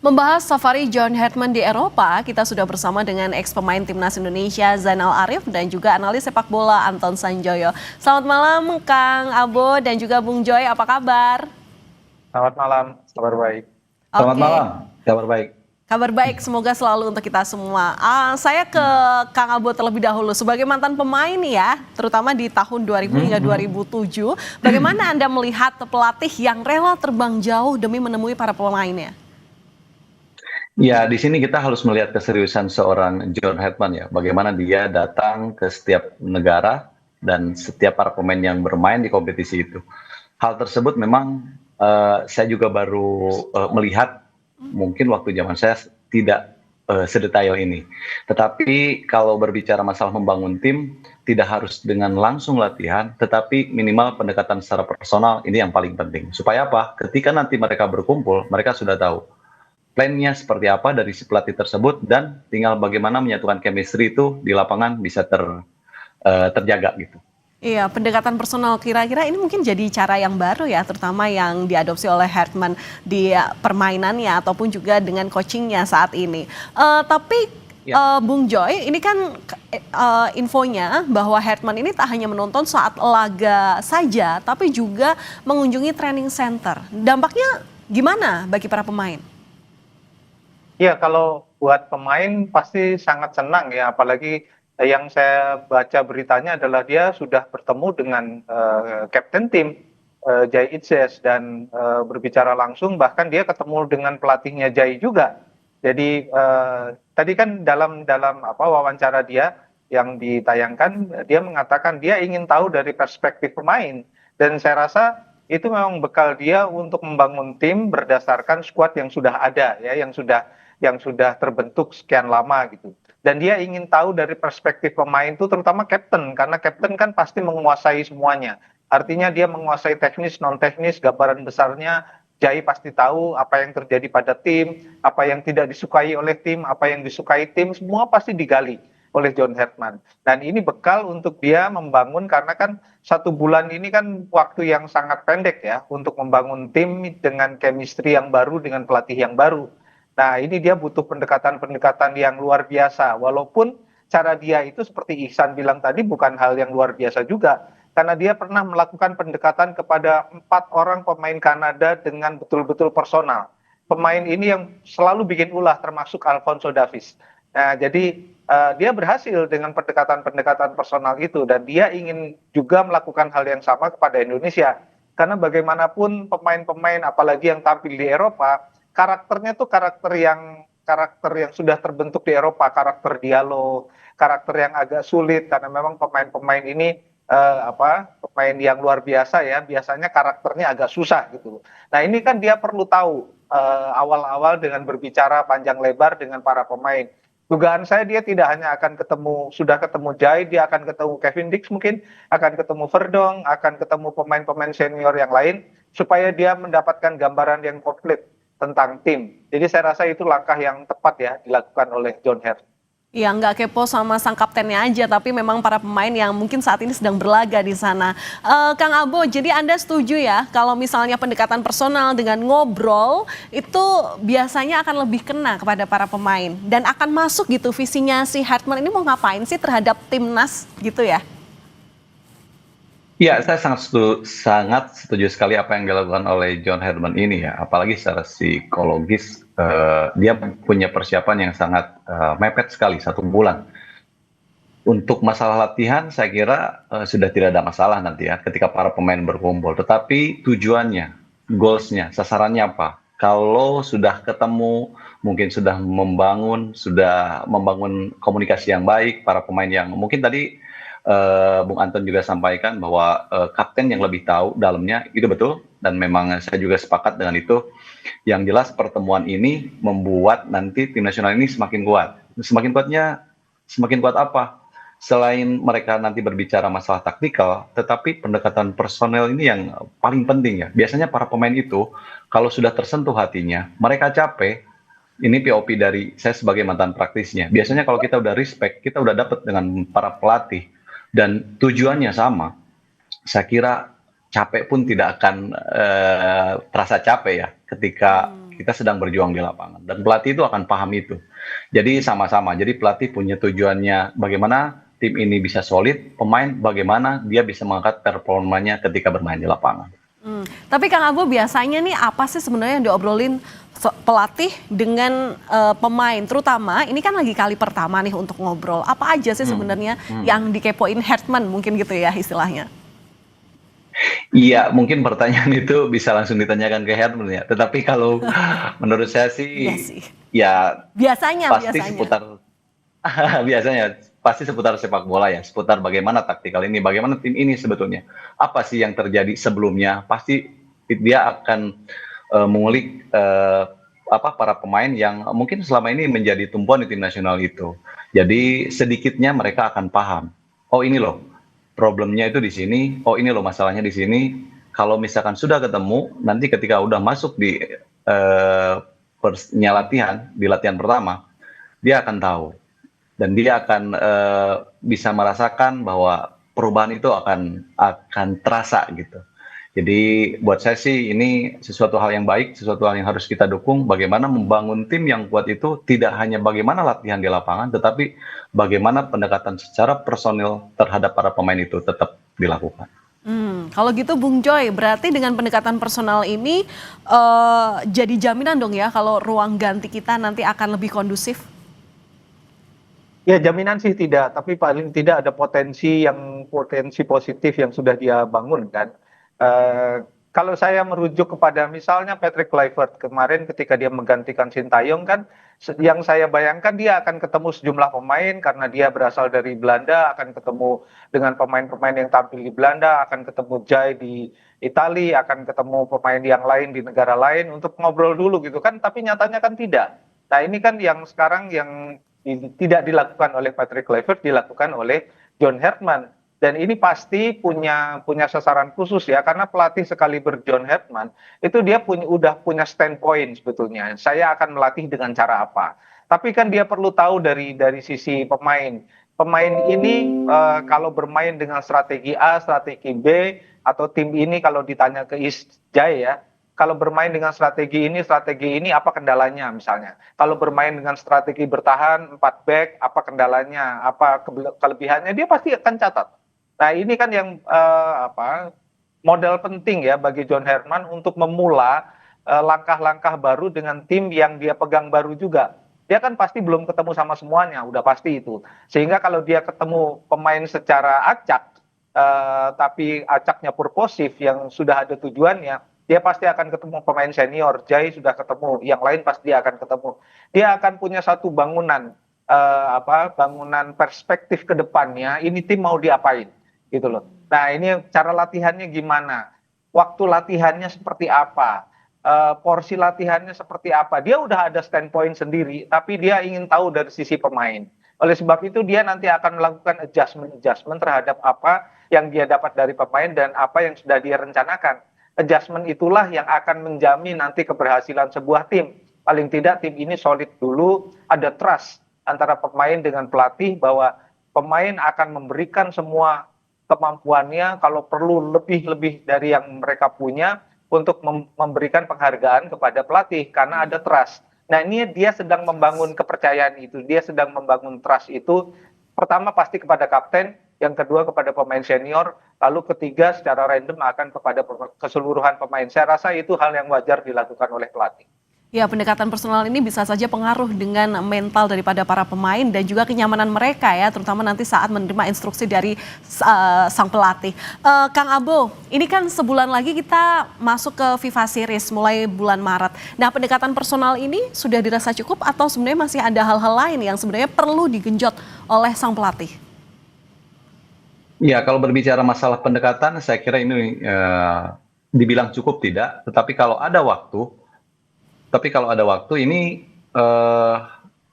Membahas safari John Hartman di Eropa, kita sudah bersama dengan ex-pemain Timnas Indonesia Zainal Arif dan juga analis sepak bola Anton Sanjoyo. Selamat malam Kang Abo dan juga Bung Joy, apa kabar? Selamat malam, kabar baik. Selamat Oke, malam, kabar baik. kabar baik, semoga selalu untuk kita semua. Saya ke Kang Abo terlebih dahulu, sebagai mantan pemain ya, terutama di tahun 2000 hingga 2007, bagaimana Anda melihat pelatih yang rela terbang jauh demi menemui para pemainnya? Ya, di sini kita harus melihat keseriusan seorang John Hartman ya. Bagaimana dia datang ke setiap negara dan setiap para pemain yang bermain di kompetisi itu. Hal tersebut memang saya juga baru melihat mungkin waktu zaman saya tidak sedetail ini. Tetapi kalau berbicara masalah membangun tim, tidak harus dengan langsung latihan, tetapi minimal pendekatan secara personal ini yang paling penting. Supaya apa? Ketika nanti mereka berkumpul, mereka sudah tahu plannya seperti apa dari si pelatih tersebut dan tinggal bagaimana menyatukan chemistry itu di lapangan bisa terjaga gitu. Iya, pendekatan personal kira-kira ini mungkin jadi cara yang baru ya, terutama yang diadopsi oleh Hartman di permainannya ataupun juga dengan coachingnya saat ini. Tapi Bung Joy, ini kan infonya bahwa Hartman ini tak hanya menonton saat laga saja, tapi juga mengunjungi training center. Dampaknya gimana bagi para pemain? Ya, kalau buat pemain pasti sangat senang ya, apalagi yang saya baca beritanya adalah dia sudah bertemu dengan kapten tim Jai Itzes dan berbicara langsung, bahkan dia ketemu dengan pelatihnya Jai juga. Jadi tadi kan dalam wawancara dia yang ditayangkan, dia mengatakan dia ingin tahu dari perspektif pemain, dan saya rasa itu memang bekal dia untuk membangun tim berdasarkan skuad yang sudah ada ya, yang sudah terbentuk sekian lama gitu. Dan dia ingin tahu dari perspektif pemain itu, terutama kapten, karena kapten kan pasti menguasai semuanya. Artinya dia menguasai teknis, non teknis, gambaran besarnya. Jai pasti tahu apa yang terjadi pada tim, apa yang tidak disukai oleh tim, apa yang disukai tim, semua pasti digali oleh John Hartman. Dan ini bekal untuk dia membangun, karena kan 1 bulan ini kan waktu yang sangat pendek ya untuk membangun tim dengan chemistry yang baru, dengan pelatih yang baru. Nah, ini dia butuh pendekatan-pendekatan yang luar biasa. Walaupun cara dia itu seperti Ihsan bilang tadi bukan hal yang luar biasa juga. Karena dia pernah melakukan pendekatan kepada 4 orang pemain Kanada dengan betul-betul personal. Pemain ini yang selalu bikin ulah, termasuk Alphonso Davies. Nah, jadi dia berhasil dengan pendekatan-pendekatan personal itu. Dan dia ingin juga melakukan hal yang sama kepada Indonesia. Karena bagaimanapun pemain-pemain, apalagi yang tampil di Eropa, karakternya tuh karakter yang sudah terbentuk di Eropa, karakter dialog, karakter yang agak sulit, karena memang pemain-pemain ini pemain yang luar biasa ya, biasanya karakternya agak susah gitu. Nah, ini kan dia perlu tahu awal-awal dengan berbicara panjang lebar dengan para pemain. Dugaan saya dia tidak hanya akan sudah ketemu Jai, dia akan ketemu Kevin Dix mungkin, akan ketemu Verdong, akan ketemu pemain-pemain senior yang lain, supaya dia mendapatkan gambaran yang komplit tentang tim. Jadi saya rasa itu langkah yang tepat ya dilakukan oleh John Hartman. Ya, nggak kepo sama sang kaptennya aja, tapi memang para pemain yang mungkin saat ini sedang berlaga di sana. Kang Abo, jadi Anda setuju ya kalau misalnya pendekatan personal dengan ngobrol itu biasanya akan lebih kena kepada para pemain dan akan masuk gitu visinya si Hartman ini mau ngapain sih terhadap timnas gitu ya? Ya, saya sangat setuju sekali apa yang dilakukan oleh John Hartman ini ya. Apalagi secara psikologis, dia punya persiapan yang sangat mepet sekali, 1 bulan. Untuk masalah latihan, saya kira sudah tidak ada masalah nanti ya ketika para pemain berkumpul. Tetapi tujuannya, goalsnya, sasarannya apa? Kalau sudah ketemu, mungkin sudah membangun komunikasi yang baik, para pemain yang mungkin tadi Bung Anton juga sampaikan bahwa kapten yang lebih tahu dalamnya, itu betul, dan memang saya juga sepakat dengan itu. Yang jelas pertemuan ini membuat nanti tim nasional ini semakin kuat. Semakin kuat apa? Selain mereka nanti berbicara masalah taktikal, tetapi pendekatan personel ini yang paling penting ya. Biasanya para pemain itu kalau sudah tersentuh hatinya, mereka capek. Ini POV dari saya sebagai mantan praktisnya. Biasanya kalau kita udah respect, kita udah dapat dengan para pelatih dan tujuannya sama, saya kira capek pun tidak akan terasa capek ya ketika kita sedang berjuang di lapangan dan pelatih itu akan paham itu. Jadi sama-sama. Jadi pelatih punya tujuannya bagaimana tim ini bisa solid, pemain bagaimana dia bisa mengangkat performanya ketika bermain di lapangan. Tapi Kang Abo, biasanya nih apa sih sebenarnya yang diobrolin pelatih dengan pemain, terutama ini kan lagi kali pertama nih untuk ngobrol. Apa aja sih sebenarnya yang dikepoin Hartman mungkin gitu ya istilahnya? Iya, mungkin pertanyaan itu bisa langsung ditanyakan ke Herman ya. Tetapi kalau menurut saya Iya sih, sih. ya Biasanya, pasti biasanya. seputar biasanya pasti seputar sepak bola ya, seputar bagaimana taktikal ini, bagaimana tim ini sebetulnya, apa sih yang terjadi sebelumnya. Pasti dia akan mengulik apa para pemain yang mungkin selama ini menjadi tumpuan di tim nasional itu. Jadi sedikitnya mereka akan paham. Oh ini loh problemnya itu di sini. Oh ini loh masalahnya di sini. Kalau misalkan sudah ketemu, nanti ketika udah masuk di latihan, di latihan pertama, dia akan tahu dan dia akan bisa merasakan bahwa perubahan itu akan terasa gitu. Jadi buat saya sih ini sesuatu hal yang baik, sesuatu hal yang harus kita dukung. Bagaimana membangun tim yang kuat itu tidak hanya bagaimana latihan di lapangan, tetapi bagaimana pendekatan secara personil terhadap para pemain itu tetap dilakukan. Kalau gitu Bung Joy, berarti dengan pendekatan personal ini jadi jaminan dong ya kalau ruang ganti kita nanti akan lebih kondusif? Ya jaminan sih tidak, tapi paling tidak ada potensi positif yang sudah dia bangun kan. Kalau saya merujuk kepada misalnya Patrick Kluivert kemarin ketika dia menggantikan Sintayong kan, yang saya bayangkan dia akan ketemu sejumlah pemain karena dia berasal dari Belanda, akan ketemu dengan pemain-pemain yang tampil di Belanda, akan ketemu Jai di Italia, akan ketemu pemain yang lain di negara lain untuk ngobrol dulu gitu kan, tapi nyatanya kan tidak. Nah ini kan yang sekarang yang tidak dilakukan oleh Patrick Kluivert, dilakukan oleh John Hartman. Dan ini pasti punya sasaran khusus ya, karena pelatih sekaliber John Hartman itu dia udah punya standpoint sebetulnya. Saya akan melatih dengan cara apa. Tapi kan dia perlu tahu dari sisi pemain. Pemain ini kalau bermain dengan strategi A, strategi B, atau tim ini kalau ditanya ke Isjai ya, kalau bermain dengan strategi ini apa kendalanya misalnya. Kalau bermain dengan strategi bertahan 4 back, apa kendalanya, apa kelebihannya, dia pasti akan catat. Nah ini kan yang modal penting ya bagi John Hartman untuk memula langkah-langkah baru dengan tim yang dia pegang baru juga. Dia kan pasti belum ketemu sama semuanya, udah pasti itu. Sehingga kalau dia ketemu pemain secara acak, tapi acaknya purposif yang sudah ada tujuannya, dia pasti akan ketemu pemain senior. Jai sudah ketemu, yang lain pasti dia akan ketemu. Dia akan punya satu bangunan bangunan perspektif ke depannya. Ini tim mau diapain? Gitu loh. Nah ini cara latihannya gimana, waktu latihannya seperti apa, porsi latihannya seperti apa, dia udah ada standpoint sendiri, tapi dia ingin tahu dari sisi pemain. Oleh sebab itu dia nanti akan melakukan adjustment terhadap apa yang dia dapat dari pemain dan apa yang sudah dia rencanakan. Adjustment itulah yang akan menjamin nanti keberhasilan sebuah tim. Paling tidak tim ini solid dulu, ada trust antara pemain dengan pelatih bahwa pemain akan memberikan semua kemampuannya, kalau perlu lebih dari yang mereka punya untuk memberikan penghargaan kepada pelatih karena ada trust. Nah ini dia sedang membangun kepercayaan itu, dia sedang membangun trust itu, pertama pasti kepada kapten, yang kedua kepada pemain senior, lalu ketiga secara random akan kepada keseluruhan pemain. Saya rasa itu hal yang wajar dilakukan oleh pelatih. Ya, pendekatan personal ini bisa saja pengaruh dengan mental daripada para pemain dan juga kenyamanan mereka ya, terutama nanti saat menerima instruksi dari sang pelatih. Kang Abo, ini kan sebulan lagi kita masuk ke FIFA Series mulai bulan Maret. Nah, pendekatan personal ini sudah dirasa cukup atau sebenarnya masih ada hal-hal lain yang sebenarnya perlu digenjot oleh sang pelatih? Ya, kalau berbicara masalah pendekatan, saya kira ini dibilang cukup tidak, tetapi kalau ada waktu ini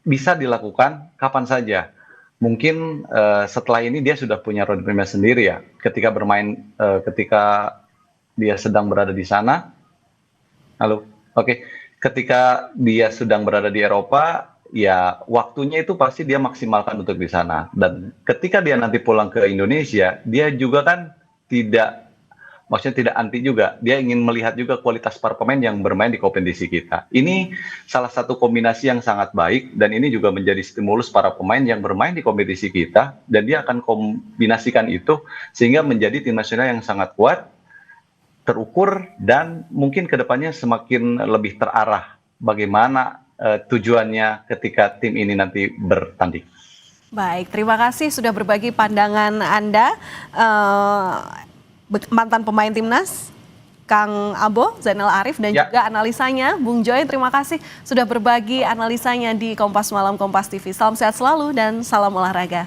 bisa dilakukan kapan saja. Mungkin setelah ini dia sudah punya roadmap sendiri ya. Ketika bermain, ketika dia sedang berada di sana, ketika dia sedang berada di Eropa, ya waktunya itu pasti dia maksimalkan untuk di sana. Dan ketika dia nanti pulang ke Indonesia, dia juga kan tidak maksudnya tidak anti juga. Dia ingin melihat juga kualitas para pemain yang bermain di kompetisi kita. Ini salah satu kombinasi yang sangat baik dan ini juga menjadi stimulus para pemain yang bermain di kompetisi kita dan dia akan kombinasikan itu sehingga menjadi tim nasional yang sangat kuat, terukur dan mungkin kedepannya semakin lebih terarah bagaimana tujuannya ketika tim ini nanti bertanding. Baik, terima kasih sudah berbagi pandangan Anda, mantan pemain timnas, Kang Abo, Zainal Arif, dan juga analisanya, Bung Joy. Terima kasih sudah berbagi analisanya di Kompas Malam Kompas TV. Salam sehat selalu dan salam olahraga.